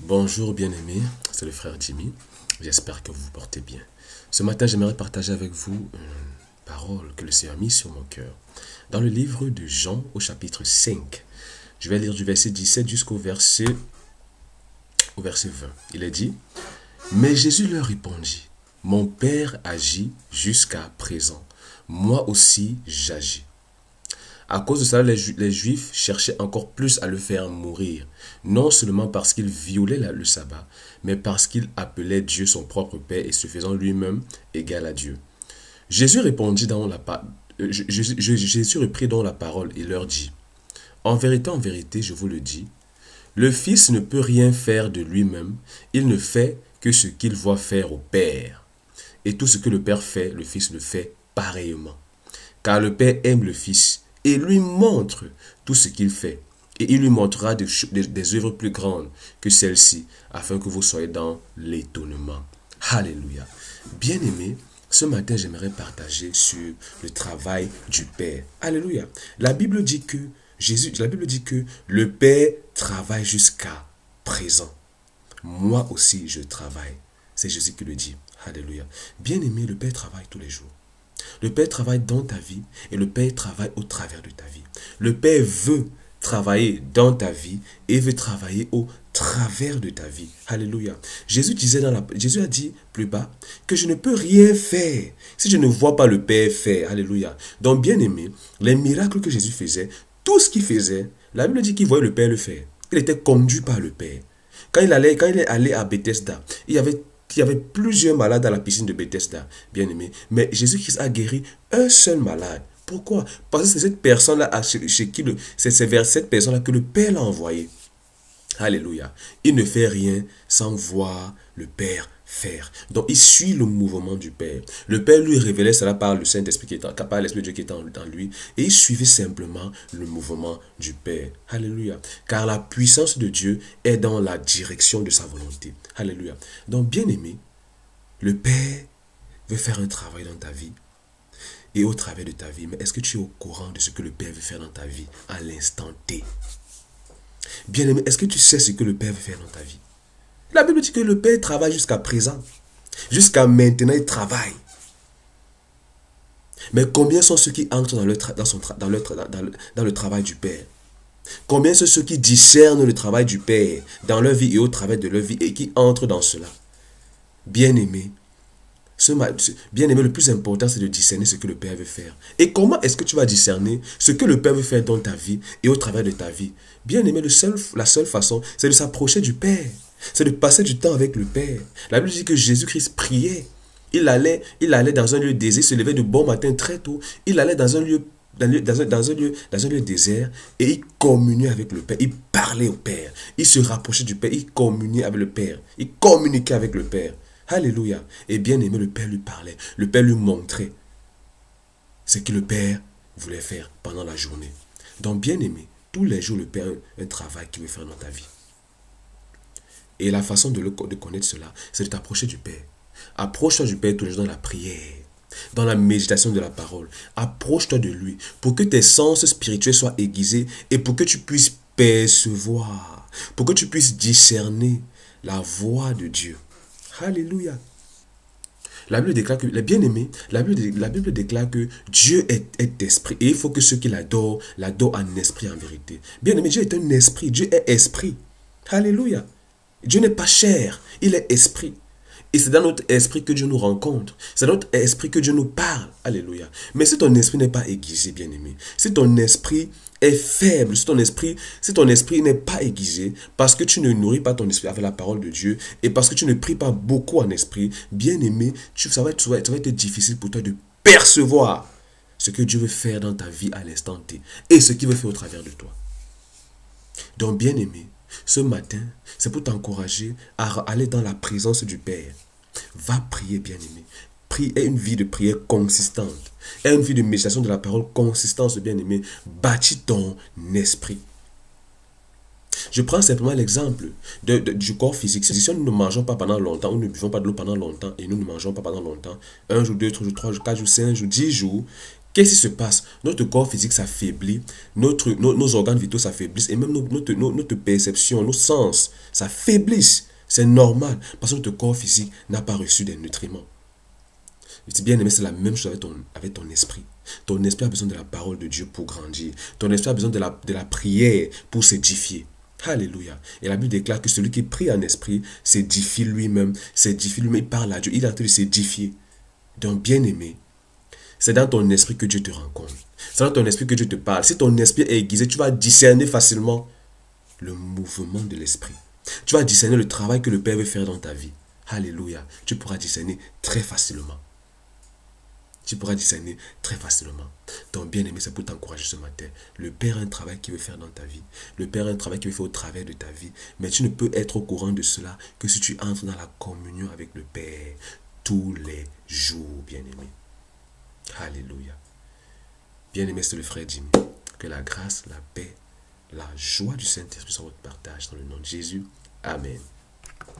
Bonjour bien-aimés, c'est le frère Jimmy. J'espère que vous vous portez bien. Ce matin, j'aimerais partager avec vous une parole que le Seigneur a mise sur mon cœur. Dans le livre de Jean au chapitre 5, je vais lire du verset 17 jusqu'au verset 20. Il est dit, « Mais Jésus leur répondit, « Mon Père agit jusqu'à présent. Moi aussi j'agis. » À cause de cela, les Juifs cherchaient encore plus à le faire mourir, non seulement parce qu'il violait le sabbat, mais parce qu'il appelait Dieu son propre Père et se faisant lui-même égal à Dieu. Jésus Jésus reprit donc la parole et leur dit, « En vérité, je vous le dis, le Fils ne peut rien faire de lui-même, il ne fait que ce qu'il voit faire au Père. Et tout ce que le Père fait, le Fils le fait pareillement. Car le Père aime le Fils, et lui montre tout ce qu'il fait. Et il lui montrera des œuvres plus grandes que celles-ci, afin que vous soyez dans l'étonnement. » Alléluia. Bien-aimés, ce matin, j'aimerais partager sur le travail du Père. Alléluia. La Bible dit que le Père travaille jusqu'à présent. Moi aussi, je travaille. C'est Jésus qui le dit. Alléluia. Bien-aimé, le Père travaille tous les jours. Le Père travaille dans ta vie et le Père travaille au travers de ta vie. Le Père veut travailler dans ta vie et veut travailler au travers de ta vie. Alléluia. Jésus a dit plus bas que je ne peux rien faire si je ne vois pas le Père faire. Alléluia. Donc bien aimé, les miracles que Jésus faisait, tout ce qu'il faisait, la Bible dit qu'il voyait le Père le faire. Il était conduit par le Père. Quand il est allé à Bethesda, il y avait plusieurs malades à la piscine de Bethesda, bien aimé. Mais Jésus-Christ a guéri un seul malade. Pourquoi? Parce que c'est cette personne-là c'est vers cette personne-là que le Père l'a envoyé. Alléluia. Il ne fait rien sans voir le Père faire. Donc, il suit le mouvement du Père. Le Père lui révélait cela par le Saint-Esprit par l'Esprit de Dieu qui était dans lui. Et il suivait simplement le mouvement du Père. Alléluia. Car la puissance de Dieu est dans la direction de sa volonté. Alléluia. Donc, bien-aimé, le Père veut faire un travail dans ta vie et au travers de ta vie. Mais est-ce que tu es au courant de ce que le Père veut faire dans ta vie à l'instant T? Bien-aimé, est-ce que tu sais ce que le Père veut faire dans ta vie? La Bible dit que le Père travaille jusqu'à présent. Jusqu'à maintenant, il travaille. Mais combien sont ceux qui entrent dans le travail du Père? Combien sont ceux qui discernent le travail du Père dans leur vie et au travers de leur vie et qui entrent dans cela? Bien-aimé, le plus important, c'est de discerner ce que le Père veut faire. Et comment est-ce que tu vas discerner ce que le Père veut faire dans ta vie et au travers de ta vie? Bien-aimé, la seule façon, c'est de s'approcher du Père. C'est de passer du temps avec le Père. La Bible dit que Jésus-Christ priait. Il allait dans un lieu désert, il se levait de bon matin très tôt. Il allait dans un lieu désert et il communiait avec le Père. Il parlait au Père. Il se rapprochait du Père. Il communiait avec le Père. Il communiquait avec le Père. Alléluia. Et bien aimé, le Père lui parlait. Le Père lui montrait ce que le Père voulait faire pendant la journée. Donc bien aimé, tous les jours, le Père a un travail qu'il veut faire dans ta vie. Et la façon de connaître cela, c'est de t'approcher du Père. Approche-toi du Père tous les jours dans la prière, dans la méditation de la parole. Approche-toi de lui pour que tes sens spirituels soient aiguisés et pour que tu puisses percevoir, pour que tu puisses discerner la voix de Dieu. Alléluia. La Bible déclare que, les bien-aimés, la Bible déclare que Dieu est esprit. Et il faut que ceux qui l'adorent en esprit, en vérité. Bien-aimé, Dieu est un esprit. Dieu est esprit. Alléluia. Dieu n'est pas chair, il est esprit. Et c'est dans notre esprit que Dieu nous rencontre. C'est dans notre esprit que Dieu nous parle. Alléluia. Mais si ton esprit n'est pas aiguisé, bien-aimé, si ton esprit est faible, si ton esprit n'est pas aiguisé, parce que tu ne nourris pas ton esprit avec la parole de Dieu, et parce que tu ne pries pas beaucoup en esprit, bien-aimé, ça va être difficile pour toi de percevoir ce que Dieu veut faire dans ta vie à l'instant T, et ce qu'il veut faire au travers de toi. Donc, bien-aimé, ce matin, c'est pour t'encourager à aller dans la présence du Père. Va prier, bien-aimé. Prie, aie une vie de prière consistante. Aie une vie de méditation de la parole consistante, bien-aimé. Bâtis ton esprit. Je prends simplement l'exemple du corps physique. Si nous ne mangeons pas pendant longtemps, ou ne buvons pas de l'eau pendant longtemps, et nous ne mangeons pas pendant longtemps, un jour, 2 jours, 3 jours, 4 jours, 5 jours, 10 jours, Qu'est-ce qui se passe? Notre corps physique s'affaiblit, nos organes vitaux s'affaiblissent et même notre perception, nos sens s'affaiblissent. C'est normal parce que notre corps physique n'a pas reçu des nutriments. Bien aimé, c'est la même chose avec ton esprit. Ton esprit a besoin de la parole de Dieu pour grandir. Ton esprit a besoin de la prière pour s'édifier. Alléluia. Et la Bible déclare que celui qui prie en esprit s'édifie lui-même. Il parle à Dieu. Il est en train de s'édifier. Donc, bien aimé, c'est dans ton esprit que Dieu te rencontre. C'est dans ton esprit que Dieu te parle. Si ton esprit est aiguisé, tu vas discerner facilement le mouvement de l'esprit. Tu vas discerner le travail que le Père veut faire dans ta vie. Alléluia. Tu pourras discerner très facilement. Tu pourras discerner très facilement. Donc, bien aimé, c'est pour t'encourager ce matin. Le Père a un travail qu'il veut faire dans ta vie. Le Père a un travail qu'il veut faire au travers de ta vie. Mais tu ne peux être au courant de cela que si tu entres dans la communion avec le Père tous les jours, bien aimé. Alléluia. Bien aimé, c'est le frère Jimmy. Que la grâce, la paix, la joie du Saint-Esprit soit votre partage dans le nom de Jésus. Amen.